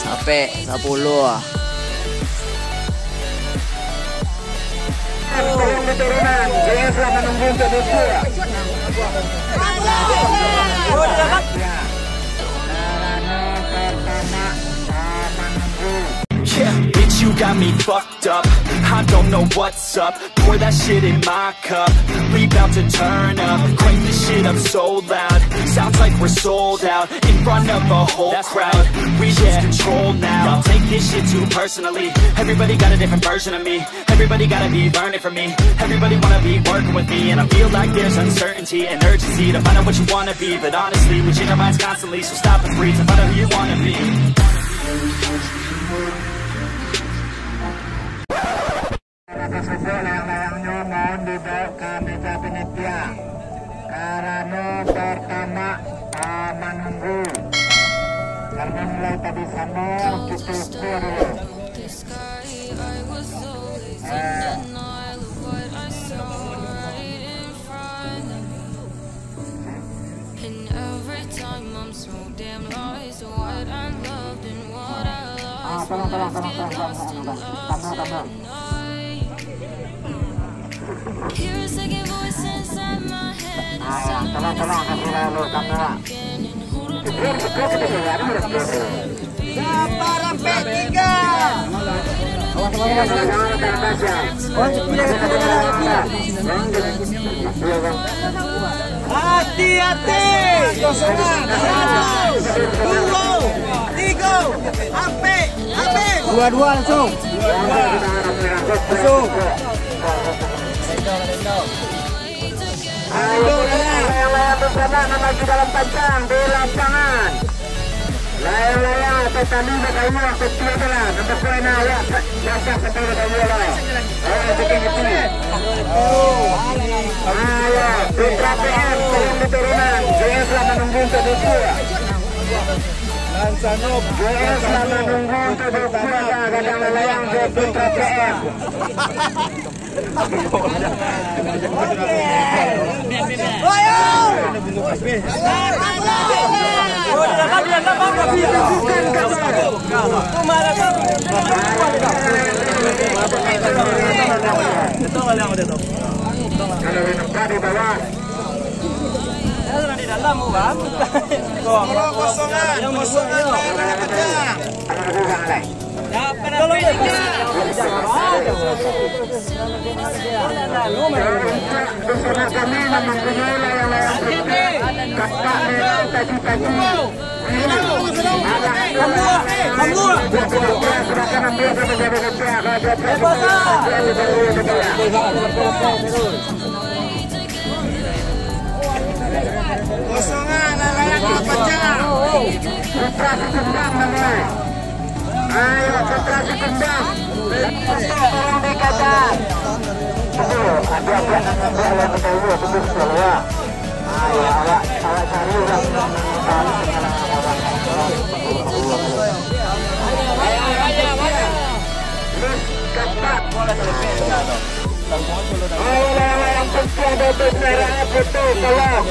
Sampai 10 ah. Turunan, JS menunggu untuk dua. Yeah, bitch, you got me fucked up. I don't know what's up. Pour that shit in my cup. We bout to turn up. Crank this shit up so loud. Sounds like we're sold out in front of a whole crowd. We lose control now. I'll take this shit too personally. Everybody got a different version of me. Everybody gotta be learning from me. Everybody wanna be working with me, and I feel like there's uncertainty and urgency to find out what you wanna be. But honestly, we change our minds constantly, so stop and breathe and find out who you wanna be. Layang-layangnya mohon dibawa ke meja penitia karena pertama menunggu karena mulai tadi sama kita keluar dulu. Tolong. Tolong kasih lalu kamera. Para P3. Hati-hati. 2, 3, ape. 2-2 langsung. Ayo layang-layang bersama menuju dalam pancang di lapangan. Layang-layang petani berkaya ketua belah nomor poin ya siap ketua berkaya lah. Ayo bikin itu. Ayo Putra PM turun di turunan. JS lah menunggu untuk dua. JS lah menunggu untuk dua. Kadang layang ke Putra PM. Bersama kami mempunyai layang-layang kakak merah tadi-tadi. Kosongan layang ke panjang. Putra Sekundang namanya. Ayo Putra Sekundang. Tolong dikatakan. Ada-ada yang betul betul ya. Ayo awak cari lah. Ayo yang penting ada besarnya betul tolong.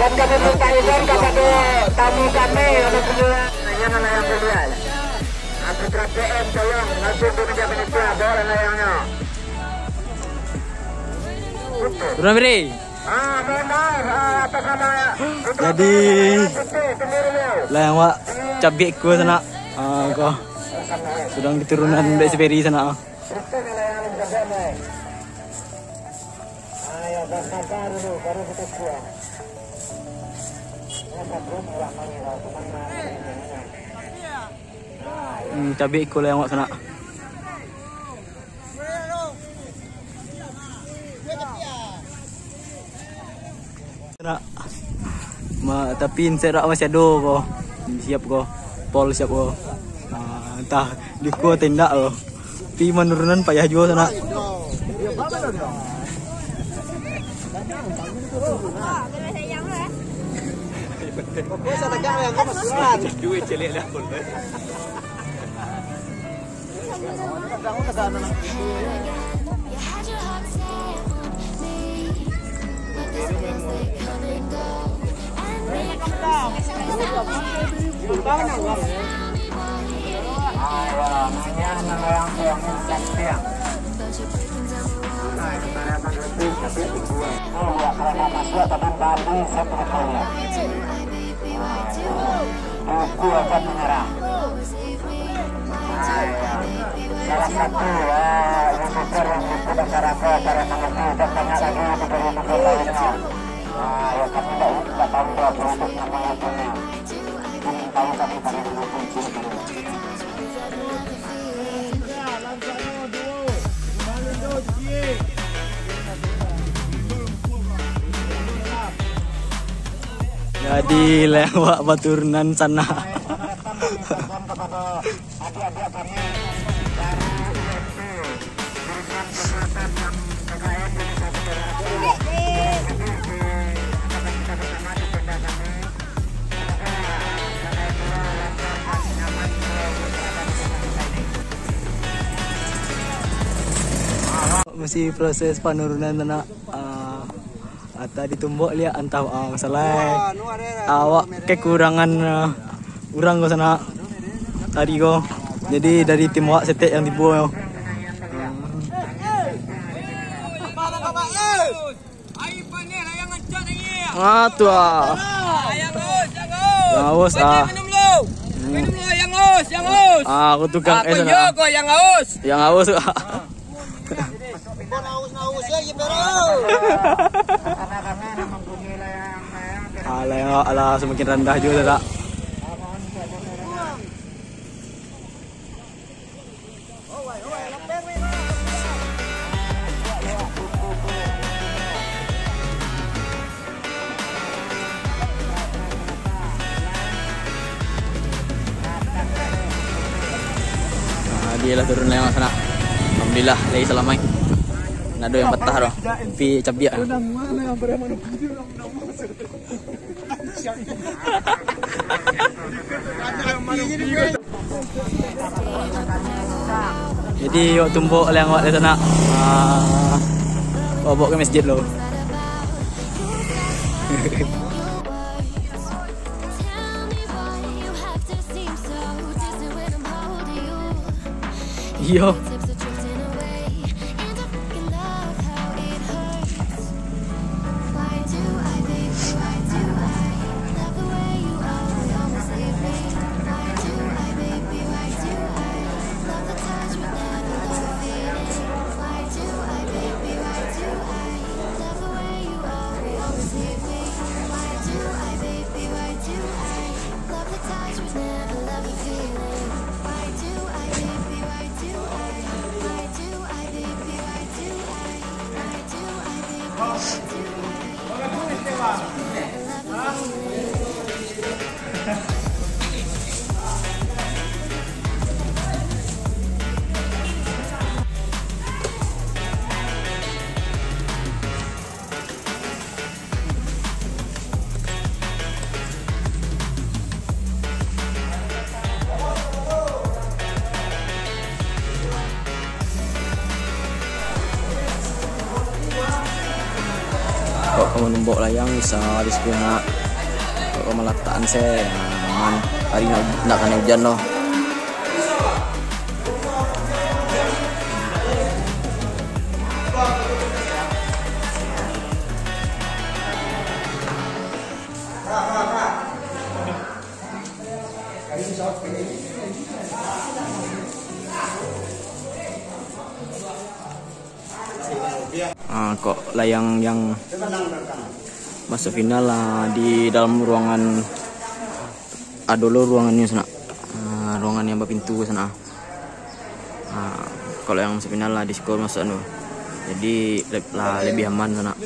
Dan kami minta izin kepada tamu kami untuk semua. Yang layang kuliah. Putra PM tolong langsung ke meja penitia bawa layangnya. Turun beri. Jadi layang wak cabik ku sana. Kau sedang di turunan dari Seperi sana. Ayo bersabar dulu baru kita keluar. Cabik ku layang wak sana. Tapi serak masih ada kau. Siap kau. Pol siap kau. Entah di ku tindak kau. Tapi menurunan payah juga sana. Duit celik dah pun. namanya melayang buangin siang. Oh ya, karena masuk tapi Bali sebetulnya. Buku akan menyerah. Salah satu youtuber yang buku masyarakat cara mengerti dan banyak lagi youtuber lainnya. Ya kami tidak tahu berapa untuk namanya punya. Mungkin tahu tapi pada menonton sini. Jadi lewat baturunan sana. Masih proses penurunan tanah. Atau ditumbuk lihat entah masalah awak kekurangan kurang ke sana tadi ko. Jadi dari tim awak setek yang tipu yo. Tu ah. Yang haus ah. Minum lu yang haus, yang haus. Aku tukang es sana. Aku yang haus. Yang haus. Alah semakin rendah juga tak. Dia lah turun lewat sana. Alhamdulillah lagi selamai. Nado yang betah doh. Pi cabiak. Jadi yuk tumbuk yang awak di sana. Bawa ke masjid lo. Yo. Kamu numbuk layang bisa di sekitar kok meletakkan saya aman hari nak kena hujan loh. Kok layang yang masuk final lah di dalam ruangan dulu ruangannya sana, ruangan yang berpintu sana. Kalau yang masuk final lah di skor masuk anu, jadi lebih aman sana.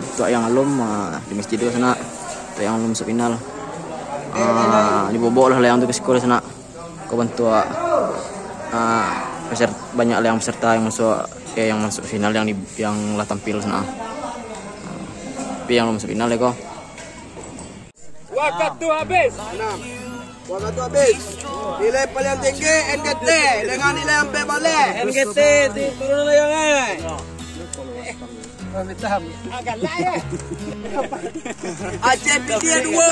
Untuk yang alum di masjid juga sana, untuk yang alum masuk final dibobok lah layang untuk skor sana. Kau bantu banyak yang peserta yang masuk final yang lah tampil sana. Tapi yang belum masuk final ya kok. Waktu habis. Waktu habis. Nilai paling tinggi NGT dengan nilai sampai balik. NGT turun layang. Aceh Pidia duo,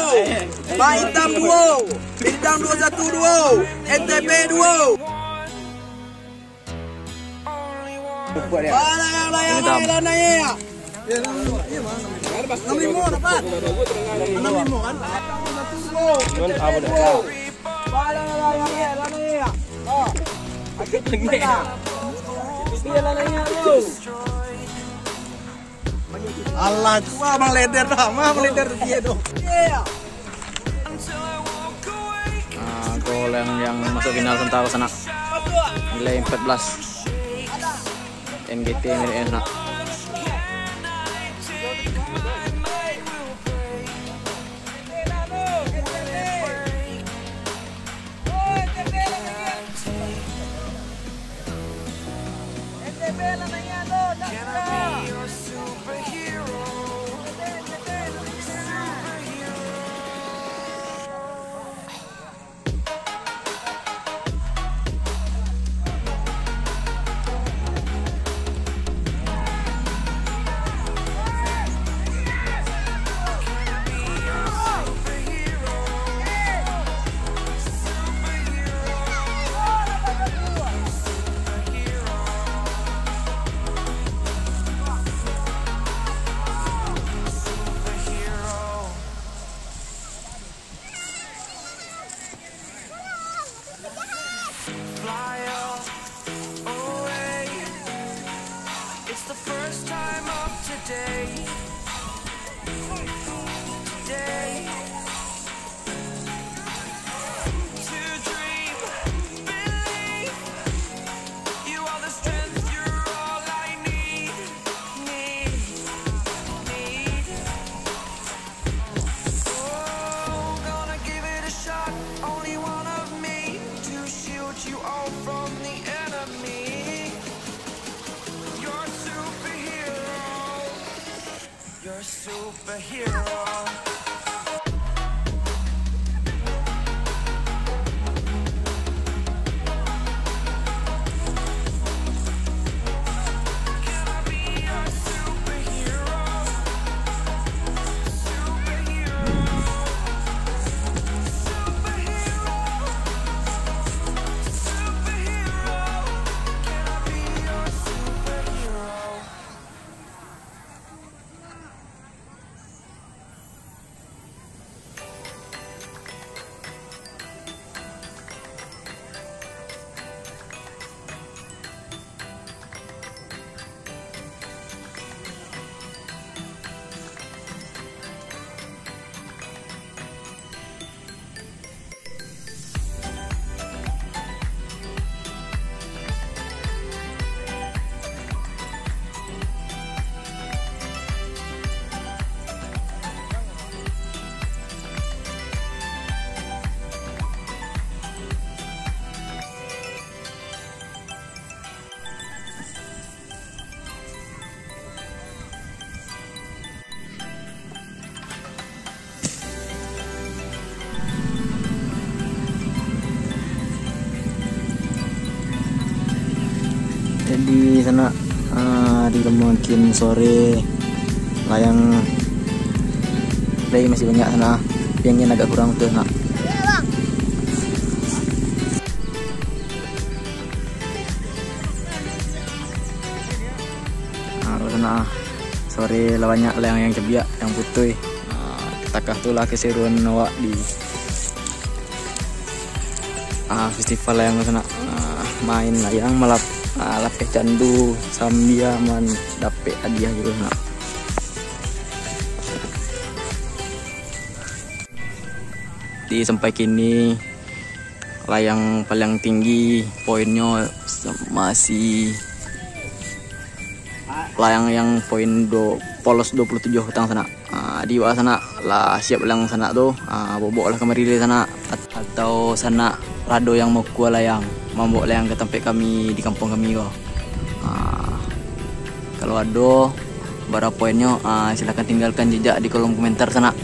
Mahitam duo, Bintang 21 duo, NTB duo. Layang naik. 6.000 dapat. 6.000 kan? Allah, cuma meleder dah, meleder dia dong. Gol yang masuk final Sentaro sana. Nilai 14. NGT miliknya sana. Di sana di mungkin sore layang masih banyak sana, yang agak kurang tuh nak. Sana sore lawannya layang yang cebiak yang putih. Takah tuh lah keseruan awak di festival layang sana, main layang malap lapeh candu sambia man dapet hadiah gitu nak. Di sampai kini layang paling tinggi poinnya masih layang yang poin polos 27 hutang sana. Di bawah sana lah siap layang sana tuh bobok lah kemari di sana, atau sana rado yang mau kuah layang mambok layang ke tempat kami di kampung kami kok. Kalau ada berapa poinnya silakan tinggalkan jejak di kolom komentar sana.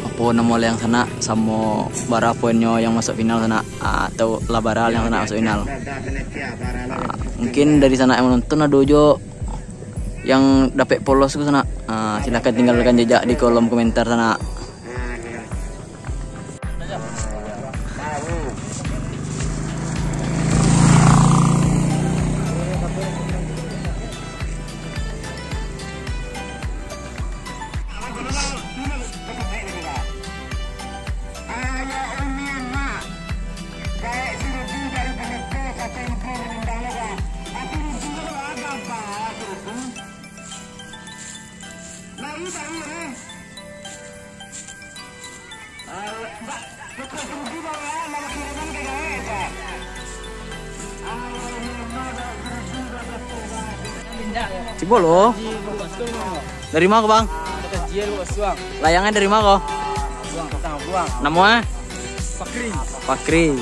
Apa nama layang sana sama berapa poinnya yang masuk final sana, atau labaral yang sana masuk final. Mungkin dari sana yang menonton ada jo yang dapat polos ke sana. Silahkan tinggalkan jejak di kolom komentar sana. Cibolo. Dari mana bang? Layangnya dari mana kok? Namanya? Fakri.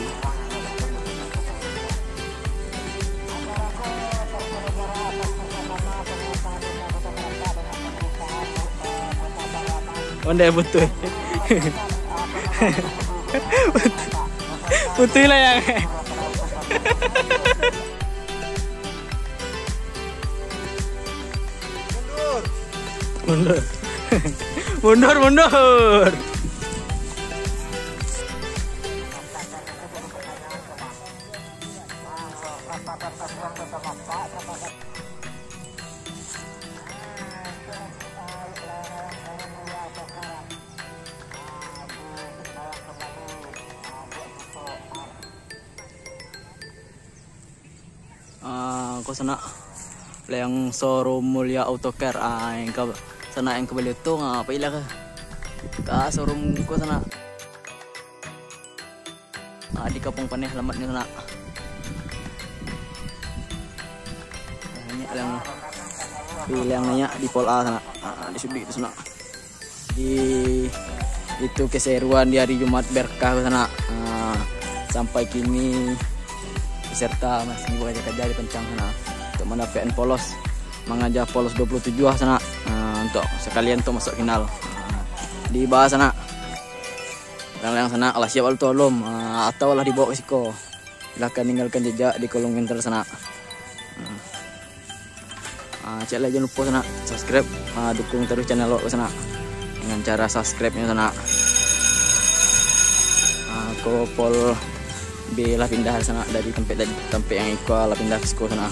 Onde betul. Betul layangnya. Mundur. Mundur. Kau sana yang showroom Mulia Autocare yang ke sana yang kebeli itu ngapain lah ke showroom kau sana di Kampung Paneh alamatnya sana. Ini yang nanya di Pol A sana, di Sudi itu sana. Di itu keseruan di hari Jumat berkah ke sana. Sampai kini peserta masih banyak kerja di Pencang sana untuk mendapatkan polos, mengajak polos 27 sana untuk sekalian untuk masuk final di bawah sana. Yang sana Allah siap al tolong atau lah dibawa ke siko. Silahkan tinggalkan jejak di kolom komentar sana. Cek lagi jangan lupa sana subscribe, dukung terus channel lo sana dengan cara subscribe-nya sana. Pol B lah pindah sana dari tempat yang ikut lah pindah ke siko sana.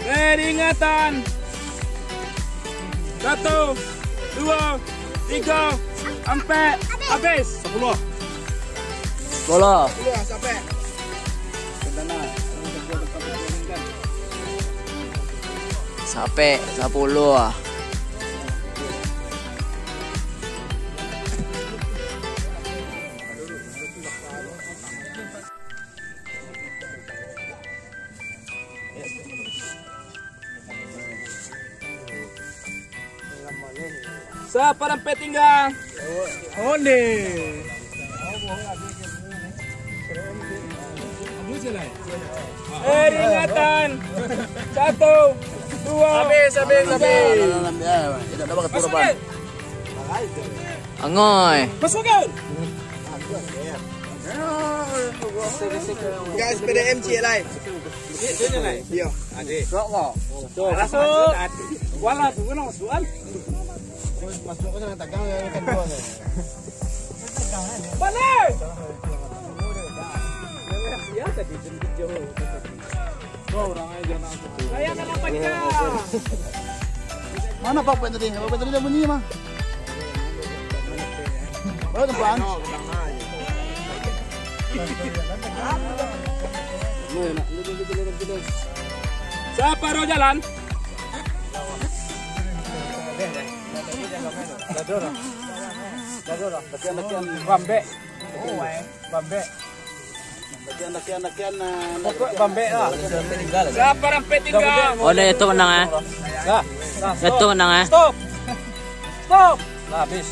Peringatan 1, 2, 3 sampai habis 10. Bola. Sampai. Sampai 10. Sa parampe tinggal. Onde. Peringatan 1, 2. Habis. Angoy. Masukin. Guys, PDM CLI. Iya. Masuk. Wala tu kan masukan. Masuk ke sana tegang kan gua. Balik. Ya tadi jauh. Orang aja nak. Saya nak apa dia? Mana Pak tadi? Pak tadi dah bunyi mah. Oh, tempat. Siapa roh jalan? Bagian Bambe. Bambe. Bagian Bambe lah. Siapa rampe tinggal? Oh, dah itu menang ya. Itu menang ya. Stop. Nah, habis.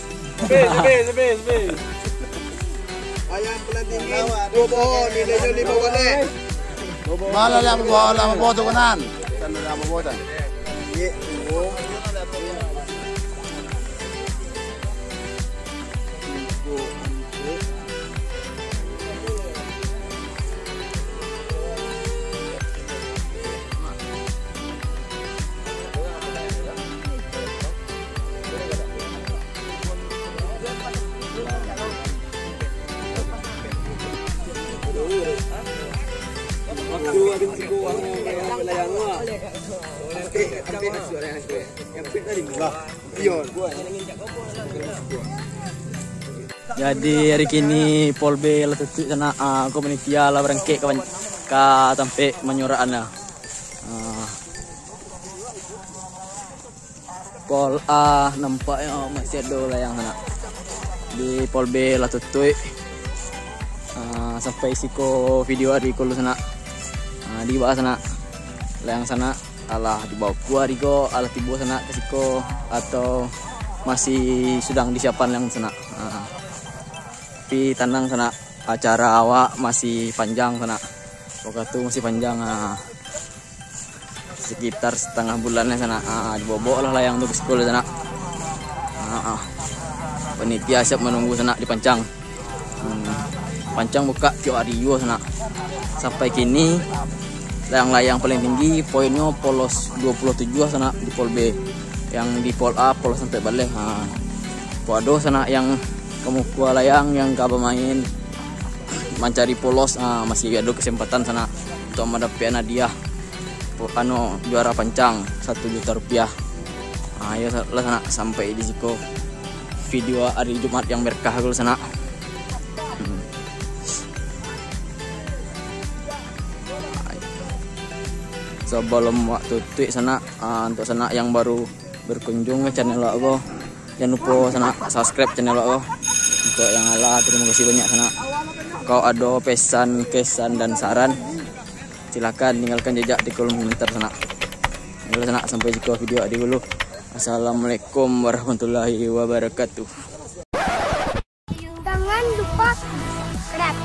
Habis. Ayam pelantingin 2 pohon, nilainya 5 boleh. Mana yang membuat kanan? Kan yang membuat. Iya. Jadi hari kini Polbe lah tutup sana community lah berengkek kawan ka sampai menyuraan lah. Pol A nampak masih ada lah yang sana. Di Pol B lah tutup. Sampai siko video hari ko sana. Di bawah sana. Layang sana alah di bawah gua Rigo alah tibo sana ke siko atau masih sedang disiapkan yang sana. Tapi tenang sana acara awak masih panjang sana. Pokoknya tuh masih panjang sekitar setengah bulannya sana. Dibobok lah layang tuh ke sekolah sana. Panitia siap menunggu sana di Pancang. Pancang buka tiap hari juga sana. Sampai kini layang-layang paling tinggi poinnya polos 27 sana di Pol B. Yang di Pol A polos sampai balik. Waduh sana yang kamu kuah layang yang gak bermain mencari polos masih ada kesempatan sana untuk mendapatkan hadiah juara Pancang 1 juta rupiah. Ayo lah sana sampai di situ video hari Jumat yang berkah dulu sana. Sebelum waktu tweet sana untuk sana yang baru berkunjung ke channel aku, jangan lupa sana subscribe channel aku. Untuk yang ala terima kasih banyak sana. Kau ada pesan, kesan dan saran, silakan tinggalkan jejak di kolom komentar sana. Ayo sana sampai jumpa video adik dulu. Assalamualaikum warahmatullahi wabarakatuh. Jangan lupa subscribe.